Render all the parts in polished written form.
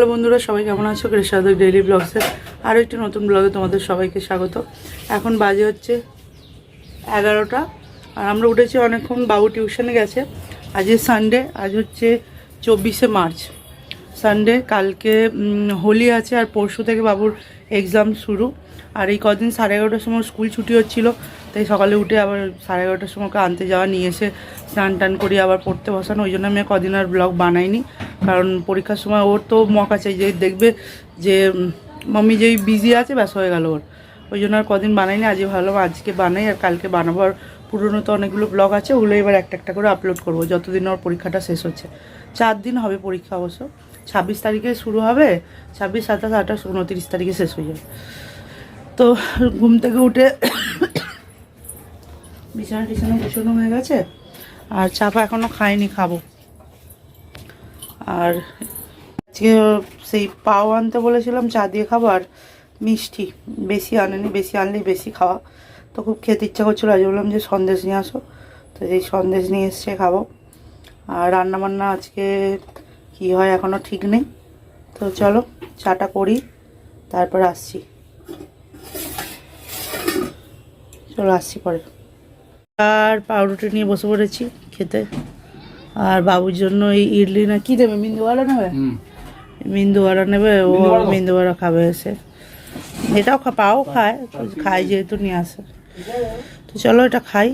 Hello বন্ধুরা, সবাই কেমন আছো? কৃষাদক ডেইলি ব্লগসের আরও একটি নতুন ব্লগে তোমাদের সবাইকে স্বাগত। এখন বাজে হচ্ছে 11টা আর আমরা উঠেছি অনেকক্ষণ। বাবু টিউশনে গেছে। আজকে সানডে, আজ হচ্ছে 24শে মার্চ সানডে। কালকে হোলি আছে আর পরশু থেকে বাবুর এক্সাম শুরু। আর এই কদিন 11:30টার সময় স্কুল ছুটি হচ্ছিলো, তাই সকালে উঠে আবার 11:30টার সময় ওকে আনতে যাওয়া, নিয়ে এসে স্নান টান করি আবার পড়তে বসানো। ওই জন্য আমি কদিন আর ব্লগ বানাইনি, কারণ পরীক্ষার সময় ওর তো মকা চাই যে দেখবে যে মাম্মি যেই বিজি আছে ব্যাস হয়ে গেল ওর। ওই জন্য আর কদিন বানাইনি। আজকে ভাবলাম আজকে বানাই, আর কালকে বানাবো। আর পুরনো তো অনেকগুলো ব্লগ আছে, ওগুলো এবার একটা একটা করে আপলোড করবো যতদিন ওর পরীক্ষাটা শেষ হচ্ছে। 4 দিন হবে পরীক্ষা অবশ্য। 26 তারিখে শুরু হবে, 26, 27, 28, 29 তারিখে শেষ হয়ে যাবে। তো ঘুম থেকে উঠে বিছানা টিছানা গোছানো হয়ে গেছে, আর চাপা এখনও খাইনি, খাবো। আর আজকে সেই পাও আনতে বলেছিলাম, চা দিয়ে খাবো। আর মিষ্টি বেশি আনেনি, বেশি আনলেই বেশি খাওয়া, তো খুব খেতে ইচ্ছা করছিলো। আজ বললাম যে সন্দেশ নিয়ে আসো, তো এই সন্দেশ নিয়ে এসছে, খাবো। আর রান্নাবান্না আজকে কি হয় এখনও ঠিক নেই। তো চলো চাটা করি, তারপর আসছি। চলো আসছি পরে। আর পাউরুটি নিয়ে বসে পড়েছি খেতে। আর বাবুর জন্য এই ইডলি না কি দেবে, মিন্দুওয়ালা নেবে, মিন্দুওয়ালা নেবে। ও মিন্দুওয়ালা খাবে এসে। এটাও পাও খায়, খায় যেহেতু নিয়ে আসে। তো চলো এটা খাই।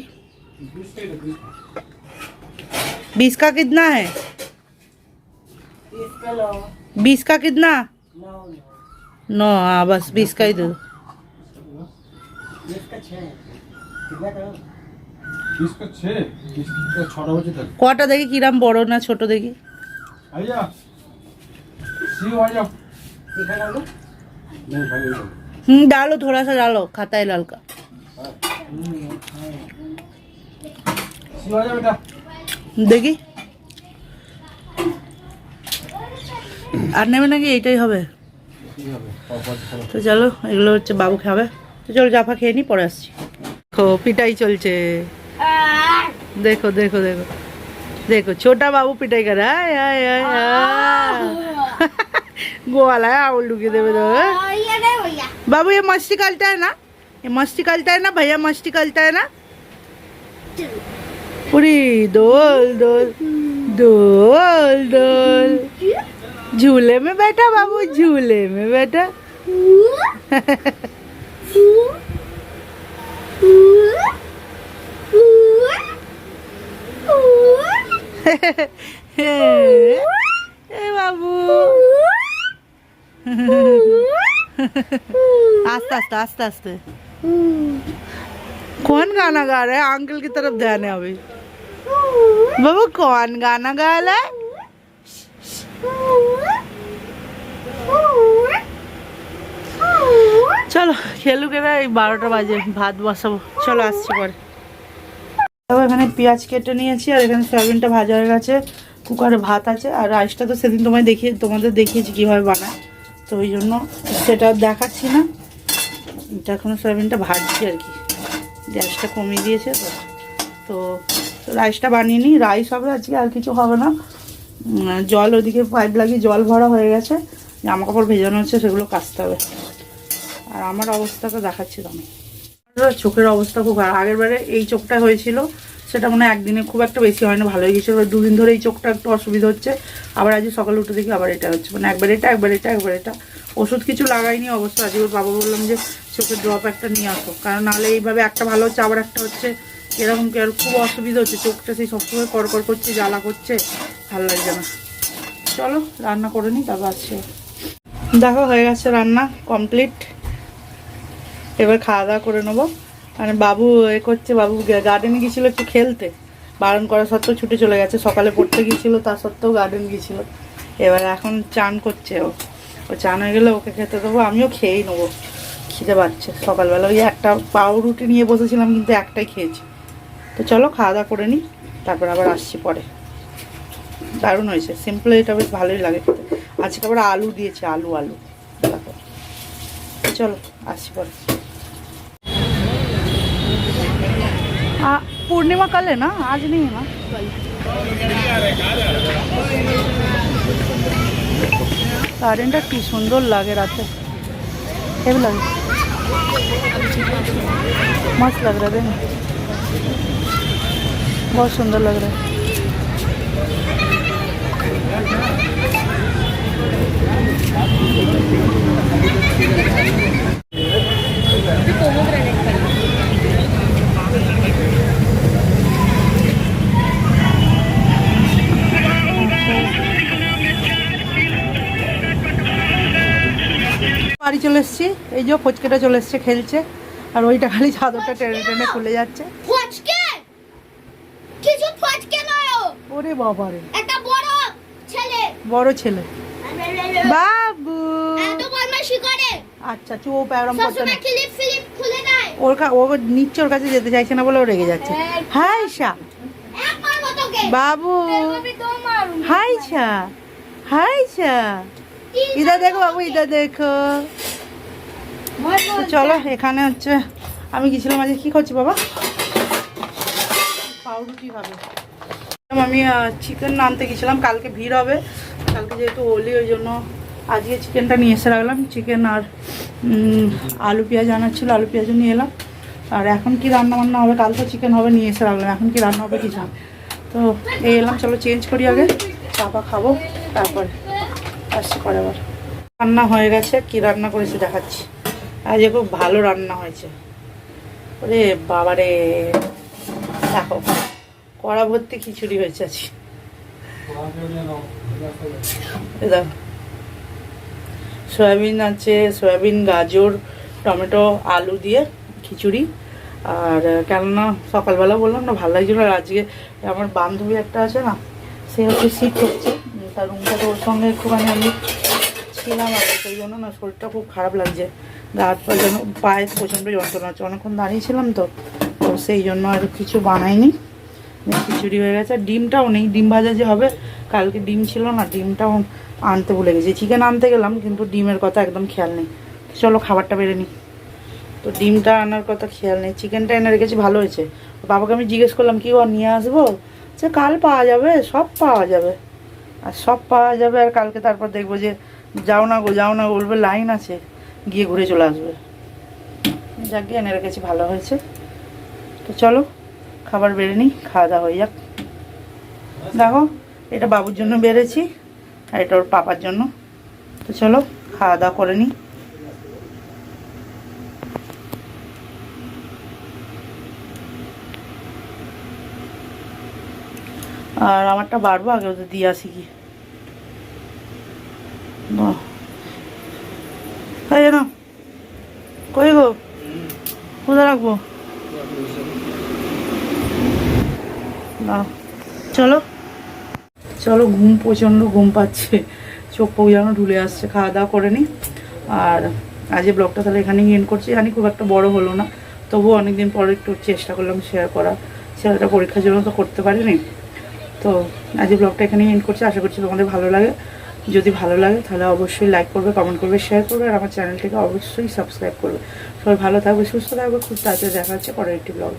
20 का कितना है? 20 का कितना? 9। हाँ बस 20 का ही दो। কটা দেখি কিরাম বড় না ছোট দেখি। डालो थोड़ा सा, डालो, खाता है लाल का। দেখি আর নেবে নাকি, এইটাই হবে। তো চলো, এগুলো হচ্ছে বাবু খাবে। তো চলো জাফা খেয়ে নি, পরে আসছি। দেখো পিটাই চলছে, দেখো দেখো দেখো देखो छोटा बाबू पिटाई कर रहा है। आय आय गोवाला है, आउल लुके देवे दो। बाबू ये मस्ती करता है ना, ये मस्ती करता है ना, भैया मस्ती करता है ना। पूरी डोल डोल डोल डोल, झूले में बैठा बाबू, झूले में बैठा। बाबू आस्ते आस्ते आस्ते आस्ते। कौन गाना गा रहा है? अंकल की तरफ ध्यान है अभी। बाबू कौन गाना गा रहा है? चलो खेलू के 12টা বাজে, ভাত বসাবো। চলো আসছি পরে। এখানে পেঁয়াজ কেটে নিয়েছি, আর এখানে সয়াবিনটা ভাজা হয়ে গেছে, কুকারে ভাত আছে। আর রাইসটা তো সেদিন তোমাদের দেখিয়েছি কীভাবে বানায়, তো ওই জন্য সেটা দেখাচ্ছি না। এটা এখনও সয়াবিনটা ভাজছি আর কি, গ্যাসটা কমিয়ে দিয়েছে। তো রাইসটা বানিয়ে নিই, রাইস হবে আজকে, আর কিছু হবে না। জল ওদিকে পাইপ লাগিয়ে জল ভরা হয়ে গেছে, জামা কাপড় ভেজানো হচ্ছে, সেগুলো কাচতে হবে। আর আমার অবস্থাটা দেখাচ্ছি আমি। চোখের অবস্থা খুব খারাপ। আগের বারে এই চোখটা হয়েছিল, সেটা মনে হয় একদিনে খুব একটা বেশি হয় না, ভালো হয়ে গেছিলো। 2 দিন ধরে এই চোখটা একটু অসুবিধা হচ্ছে। আবার আজ সকালে উঠে দেখি আবার এটা হচ্ছে, মানে একবার এটা একবার এটা একবার এটা। ওষুধ কিছু লাগাইনি অবশ্য। আজকে বাবা বললাম যে চোখের ড্রপ একটা নিয়ে আসো, কারণ নাহলে এইভাবে একটা ভালো হচ্ছে আবার একটা হচ্ছে, এরকম কি আর খুব অসুবিধা হচ্ছে। চোখটা সেই সবসময় কড়কড় করছে, জ্বালা করছে, ভালো লাগছে না। চলো রান্না করে নিই, তারপর আসছে। দেখো হয়ে গেছে রান্না কমপ্লিট। এবার খাওয়া দাওয়া করে নেবো। মানে বাবু করছে, বাবু গার্ডেনে গিয়েছিলো একটু খেলতে, বারণ করা সত্ত্বেও ছুটে চলে গেছে। সকালে পড়তে গিয়েছিলো, তা সত্ত্বেও গার্ডেন গিয়েছিলো। এবার এখন চান করছে ও চান হয়ে গেলে ওকে খেতে দেবো, আমিও খেয়েই নেবো, খিদে পাচ্ছে। সকালবেলা ওই একটা পাউরুটি নিয়ে বসেছিলাম, কিন্তু একটাই খেয়েছি। তো চলো খাওয়া দাওয়া করে নিই, তারপর আবার আসছি পরে। দারুণ হয়েছে, সিম্পল, এটা বেশ ভালোই লাগে খেতে। আজকে আবার আলু দিয়েছে, আলু আলু দেখো। চলো আসছি পরে। पूर्णिमा कल है ना, आज नहीं है ना, कल। गार्डनটা কি সুন্দর লাগে রাতে কেমন লাগে मस्त लग रहा है बहुत सुंदर लग रहा है বাড়ি চলে এসেছি এই যে ফচকেটা চলে এসেছে খেলছে আর ওইটা খালি চাদরটা টেনে টেনে খুলে যাচ্ছে ফচকে কিছু ফচকে নয় ওরে বাবা রে একটা বড় ছেলে বাবু এত বদমাশি করে আচ্ছা চুপ একদম করতে না সবসময় ক্লিপ খুলে দেয় ও নিচে ওর কাছে যেতে চাইছে না বলে ও রেগে যাচ্ছে হাই ঈশা এক মারবো তোকে বাবু আমি তো মারুম হাই ঈশা হাই ঈশা इधर देखो बाबू इधर देखो তো চলো এখানে হচ্ছে আমি গেছিলাম আজকে কি করছি বাবা পাউরুটি খাবে আমি চিকেন আনতে গেছিলাম কালকে ভিড় হবে কালকে যেহেতু হোলি ওই জন্য আজকে চিকেনটা নিয়ে এসে রাখলাম চিকেন আর আলু পেঁয়াজ আনার ছিল আলু পেঁয়াজও নিয়ে এলাম আর এখন কি রান্না বান্না হবে কাল তো চিকেন হবে নিয়ে এসে রাখলাম এখন কি রান্না হবে কি জান তো এই এলাম চলো চেঞ্জ করি আগে চাপা খাবো তারপরে আসছি পরে আবার রান্না হয়ে গেছে কি রান্না করেছি দেখাচ্ছি আজ খুব ভালো রান্না হয়েছে ওরে বাবারে দেখো কড়া ভর্তি খিচুড়ি হয়েছে আজ দেখো সয়াবিন আছে সয়াবিন গাজর টমেটো আলু দিয়ে খিচুড়ি আর কেননা সকালবেলা বললাম না ভালো লাগছিল আর আজকে আমার বান্ধবী একটা আছে না সে হচ্ছে শীত হচ্ছে তার রুমটা তো ওর সঙ্গে একটুখানি আমি ছিলাম আর সেই জন্য না শরীরটা খুব খারাপ লাগছে হাত পা যেন পায়ে প্রচণ্ড যন্ত্রণা হচ্ছে অনেকক্ষণ দাঁড়িয়েছিলাম তো তো সেই জন্য আর কিছু বানাইনি খিচুড়ি হয়ে গেছে আর ডিমটাও নেই ডিম ভাজা যে হবে কালকে ডিম ছিল না ডিমটাও আনতে ভুলে গেছি চিকেন আনতে গেলাম কিন্তু ডিমের কথা একদম খেয়াল নেই চলো খাবারটা বেড়ে নিই তো ডিমটা আনার কথা খেয়াল নেই চিকেনটা এনে রেখেছি ভালো হয়েছে বাবাকে আমি জিজ্ঞেস করলাম কি ও নিয়ে আসবো যে কাল পাওয়া যাবে সব পাওয়া যাবে আর সব পাওয়া যাবে আর কালকে তারপর দেখবো যে যাও না গো বলবে লাইন আছে গিয়ে ঘুরে চলে আসবে যাক গিয়ে এনে রেখেছি ভালো হয়েছে তো চলো খাবার বেড়ে নিই খাওয়া দাওয়া হয়ে যাক দেখো এটা বাবুর জন্য বেড়েছি আর এটা ওর পাপার জন্য তো চলো খাওয়া দাওয়া করে নিই আর আমারটা বাড়বো আগে ওদের দিয়ে আসি কি না কই গো কোথায় রাখবো না চলো চলো ঘুম প্রচণ্ড ঘুম পাচ্ছে চোখ পোক যেন ঢুলে আসছে খাওয়া দাওয়া করে নিই আর আজ ব্লগটা তাহলে এখানেই এন্ড করছি জানি খুব একটা বড় হলো না তবুও অনেকদিন পরে একটু চেষ্টা করলাম শেয়ার করা ছেলেটা পরীক্ষার জন্য তো করতে পারিনি তো আজ ব্লগটা এখানেই এন্ড করছি আশা করছি তোমাদের ভালো লাগে যদি ভালো লাগে তাহলে অবশ্যই লাইক করবে কমেন্ট করবে শেয়ার করবে আর আমার চ্যানেলটিকে অবশ্যই সাবস্ক্রাইব করবে সবাই ভালো থাকবে সুস্থ থাকবে খুব তাড়াতাড়ি দেখা হচ্ছে পরের একটি ব্লগ